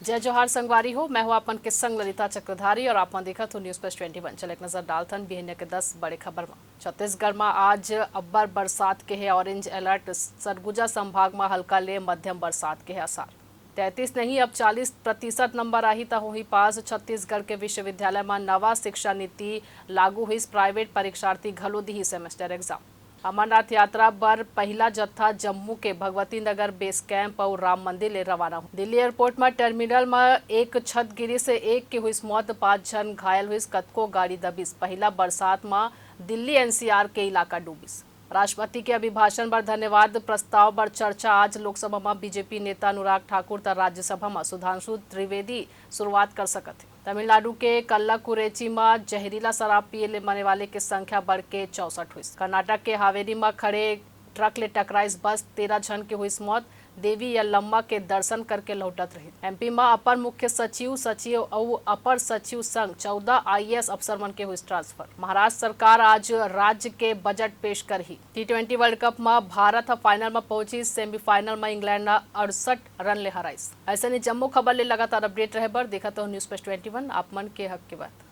जय जोहार संगवारी हो। मैं हूं आपन के संग ललिता चक्रधारी और आपन देखा तो न्यूज प्लस 21। चल एक नजर डालथन बिहन्य के 10 बड़े खबर में। छत्तीसगढ़ में आज अब्बर बरसात के है ऑरेंज अलर्ट। सरगुजा संभाग में हल्का ले मध्यम बरसात के है आसार। 33 नहीं अब 40% नंबर आही तो ही पास। छत्तीसगढ़ के विश्वविद्यालय में नवा शिक्षा नीति लागू हुई। प्राइवेट परीक्षार्थी घलो दी सेमेस्टर एग्जाम। अमरनाथ यात्रा पर पहला जत्था जम्मू के भगवती नगर बेस कैंप और राम मंदिर ले रवाना हुआ। दिल्ली एयरपोर्ट में टर्मिनल में एक छत गिरी से एक की हुई मौत, 5 जन घायल हुई। कतको गाड़ी दबिस। पहला बरसात में दिल्ली एनसीआर के इलाका डूबिस। राष्ट्रपति के अभिभाषण पर धन्यवाद प्रस्ताव पर चर्चा आज लोकसभा में। बीजेपी नेता अनुराग ठाकुर तो राज्यसभा में सुधांशु त्रिवेदी शुरुआत कर सकते। तमिलनाडु के कल्लाकुरेची में जहरीला शराब पिए मरने वाले की संख्या बढ़ के 64 हुई। कर्नाटक के हावेरी में खड़े ट्रक ले टकराइस बस, 13 जन की हुई मौत। देवी यल्लम्मा के दर्शन करके लौटत रही। एमपी में अपर मुख्य सचिव और अपर सचिव संग 14 आईएएस अफसर मन के हुई ट्रांसफर। महाराष्ट्र सरकार आज राज्य के बजट पेश कर ही। T20 वर्ल्ड कप में भारत फाइनल में पहुंची। सेमीफाइनल में इंग्लैंड 68 रन ले हराइस। ऐसे नहीं जम्मू खबर ले लगातार अपडेट रहे बर देखा तो न्यूज प्लस 21 आप मन के हक की बात।